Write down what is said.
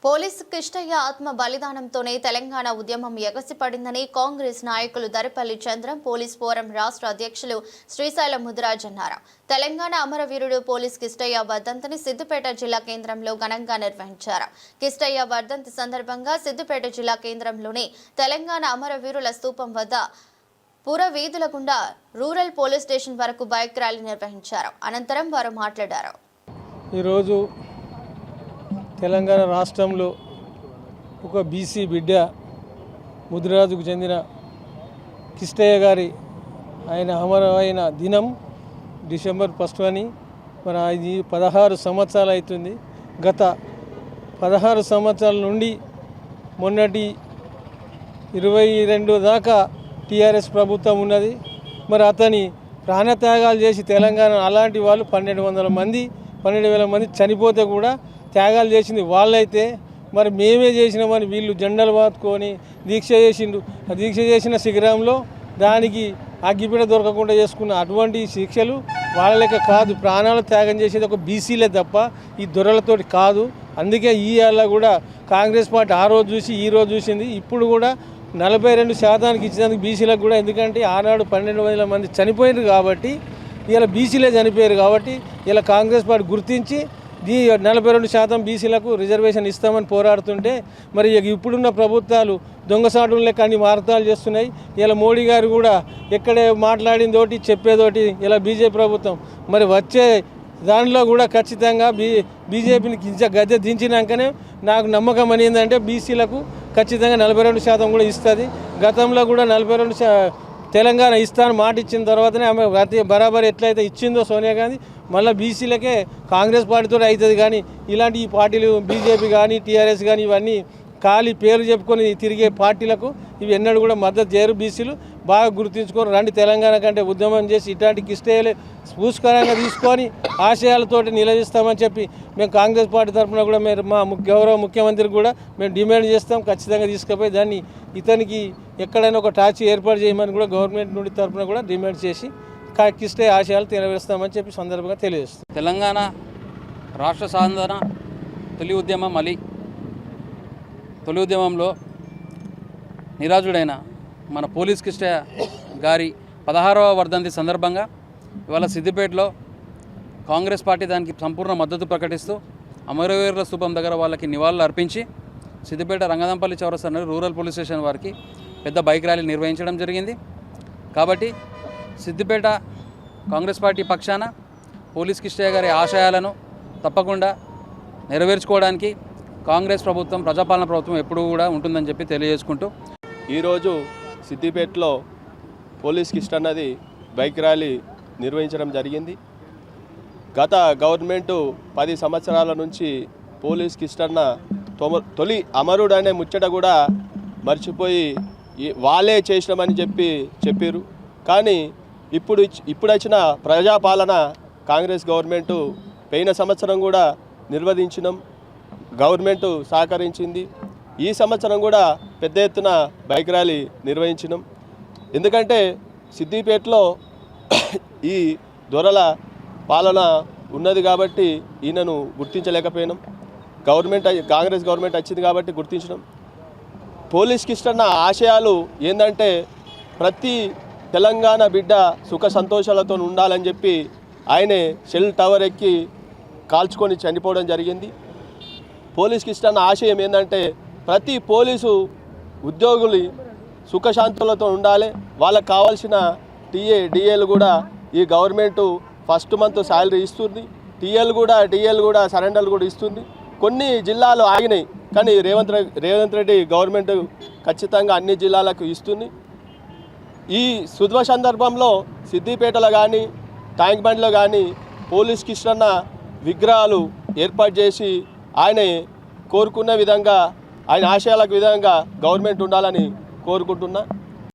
Police Kishtaiah ఆత్మ బలిదానంతోనే తెలంగాణ ఉద్యమం ఎగసిపడిందని కాంగ్రెస్ నాయకులు దరిపల్లి చంద్రం పోలీస్ ఫోరం రాష్ట్ర అధ్యక్షులు శ్రీశైలం ముదిరాజ్ అన్నారు. తెలంగాణ అమరవీరుడు పోలీస్ కిష్టయ్య వర్ధంతిని సిద్దిపేట జిల్లా కేంద్రంలో ఘనంగా నిర్వహించారు. కిష్టయ్య వర్ధంతి సందర్భంగా సిద్దిపేట జిల్లా కేంద్రంలోని తెలంగాణ అమరవీరుల స్తూపం వద్ద పుర వీధుల గుండా రూరల్ పోలీస్ స్టేషన్ వరకు బైక్ ర్యాలీ నిర్వహించారు. అనంతరం వారు మాట్లాడారు. ఈరోజు తెలంగాణ రాష్ట్రంలో ఒక బీసీ బిడ్డ ముదిరాజుకు చెందిన కిష్టయ్య గారి ఆయన అమరమైన దినం డిసెంబర్ 1 అని మన ఇది 16 సంవత్సరాలు అవుతుంది. గత 16 సంవత్సరాల నుండి మొన్నటి 22 దాకా టీఆర్ఎస్ ప్రభుత్వం ఉన్నది. మరి అతని ప్రాణత్యాగాలు చేసి తెలంగాణ అలాంటి వాళ్ళు 12,000 మంది చనిపోతే కూడా త్యాగాలు చేసింది వాళ్ళైతే మరి మేమే చేసినామని వీళ్ళు జెండలు పాతుకొని దీక్ష చేసిండు. ఆ దీక్ష చేసిన శిఖరంలో దానికి అగ్గిపీడ దొరకకుండా చేసుకున్న అటువంటి శిక్షలు వాళ్ళ లెక్క కాదు. ప్రాణాలు త్యాగం చేసేది ఒక బీసీలే తప్ప ఈ దొరలతోటి కాదు. అందుకే ఈ ఏళ్ళ కూడా కాంగ్రెస్ పార్టీ ఆ రోజు చూసి ఈ రోజు చూసింది. ఇప్పుడు కూడా 42% ఇచ్చినందుకు బీసీలకు కూడా, ఎందుకంటే ఆనాడు 12,000 మంది చనిపోయారు కాబట్టి ఇలా బీసీలే చనిపోయారు కాబట్టి ఇలా కాంగ్రెస్ పార్టీ గుర్తించి 42% బీసీలకు రిజర్వేషన్ ఇస్తామని పోరాడుతుంటే మరి ఇప్పుడున్న ప్రభుత్వాలు దొంగసాటులు లెక్క అన్ని వార్తలు చేస్తున్నాయి. ఇలా మోడీ గారు కూడా ఎక్కడే మాట్లాడిందోటి చెప్పేదోటి ఇలా బీజేపీ ప్రభుత్వం మరి వచ్చే దానిలో కూడా ఖచ్చితంగా బీజేపీని గద్దె దించినాకనే నాకు నమ్మకం అని ఏంటంటే బీసీలకు ఖచ్చితంగా 42% కూడా ఇస్తుంది. గతంలో కూడా 42% తెలంగాణ ఇస్తాను మాట ఇచ్చిన తర్వాతనే ఆమె బరాబర్ ఎట్లయితే ఇచ్చిందో సోనియా గాంధీ మళ్ళీ బీసీలకే కాంగ్రెస్ పార్టీతో అవుతుంది. కానీ ఇలాంటి ఈ పార్టీలు బీజేపీ కానీ టీఆర్ఎస్ కానీ ఇవన్నీ ఖాళీ పేరు చెప్పుకొని తిరిగే పార్టీలకు ఇవి ఎన్నడూ కూడా మద్దతు చేయరు. బీసీలు బాగా గుర్తుంచుకొని రండి, తెలంగాణ కంటే ఉద్యమం చేసి ఇట్లాంటి కిష్టయ్యలే పూస్కరంగా తీసుకొని ఆశయాలతోటి నిలదీస్తామని చెప్పి మేము కాంగ్రెస్ పార్టీ తరఫున కూడా మేము మా గౌరవ ముఖ్యమంత్రికి కూడా మేము డిమాండ్ చేస్తాం. ఖచ్చితంగా తీసుకుపోయి దాన్ని ఇతనికి ఎక్కడైనా ఒక టార్చ్ ఏర్పాటు చేయమని కూడా గవర్నమెంట్ నుండి తరఫున కూడా డిమాండ్ చేసి కిష్టయ్య ఆశయాలు నెరవేరుస్తామని చెప్పి సందర్భంగా తెలియజేస్తాం. తెలంగాణ రాష్ట్ర సాధన తొలి ఉద్యమంలో నిరాజుడైన మన పోలీస్ కిష్టయ్య గారి 16వ వర్ధంతి సందర్భంగా ఇవాళ సిద్దిపేటలో కాంగ్రెస్ పార్టీ దానికి సంపూర్ణ మద్దతు ప్రకటిస్తూ అమరవీరుల స్తూపం దగ్గర వాళ్ళకి నివాళులు అర్పించి సిద్దిపేట రంగదంపల్లి చౌరస్తా రూరల్ పోలీస్ స్టేషన్ వారికి పెద్ద బైక్ ర్యాలీ నిర్వహించడం జరిగింది. కాబట్టి సిద్దిపేట కాంగ్రెస్ పార్టీ పక్షాన పోలీస్ కిష్టయ్య గారి ఆశయాలను తప్పకుండా నెరవేర్చుకోవడానికి కాంగ్రెస్ ప్రభుత్వం, ప్రజాపాలన ప్రభుత్వం ఎప్పుడూ కూడా ఉంటుందని చెప్పి తెలియజేసుకుంటూ ఈరోజు సిద్దిపేటలో పోలీస్ కిష్టన్నది బైక్ ర్యాలీ నిర్వహించడం జరిగింది. గత గవర్నమెంటు 10 సంవత్సరాల నుంచి పోలీస్ కిష్టన్న తొలి అమరుడు అనే ముచ్చట కూడా మర్చిపోయి వాళ్ళే చేసినామని చెప్పారు. కానీ ఇప్పుడు వచ్చిన ప్రజాపాలన కాంగ్రెస్ గవర్నమెంటు పోయిన సంవత్సరం కూడా నిర్వహించినాం, గవర్నమెంటు సహకరించింది. ఈ సంవత్సరం కూడా పెద్ద ఎత్తున బైక్ ర్యాలీ నిర్వహించినాం. ఎందుకంటే సిద్దిపేటలో ఈ దొరల పాలన ఉన్నది కాబట్టి ఈయనను గుర్తించలేకపోయినాం. కాంగ్రెస్ గవర్నమెంట్ వచ్చింది కాబట్టి గుర్తించినాం. పోలీస్ కిష్టన్న ఆశయాలు ఏంటంటే ప్రతి తెలంగాణ బిడ్డ సుఖ సంతోషాలతో ఉండాలని చెప్పి ఆయనే సెల్ టవర్ ఎక్కి కాల్చుకొని చనిపోవడం జరిగింది. పోలీస్ కిష్టన్న ఆశయం ఏంటంటే ప్రతి పోలీసు ఉద్యోగులు సుఖశాంతులతో ఉండాలి. వాళ్ళకు కావాల్సిన డిఏలు కూడా ఈ గవర్నమెంటు ఫస్ట్ మంత్ శాలరీ ఇస్తుంది. డిఏలు కూడా సరెండర్లు కూడా ఇస్తుంది. కొన్ని జిల్లాలు ఆగినాయి కానీ రేవంత్ రెడ్డి గవర్నమెంట్ ఖచ్చితంగా అన్ని జిల్లాలకు ఇస్తుంది. ఈ శుభ సందర్భంలో సిద్దిపేటలో కానీ ట్యాంక్ బండ్లో కానీ పోలీస్ కిష్టన్న విగ్రహాలు ఏర్పాటు చేసి ఆయన కోరుకున్న విధంగా, ఆయన ఆశయాలకు విధంగా గవర్నమెంట్ ఉండాలని కోరుకుంటున్నా.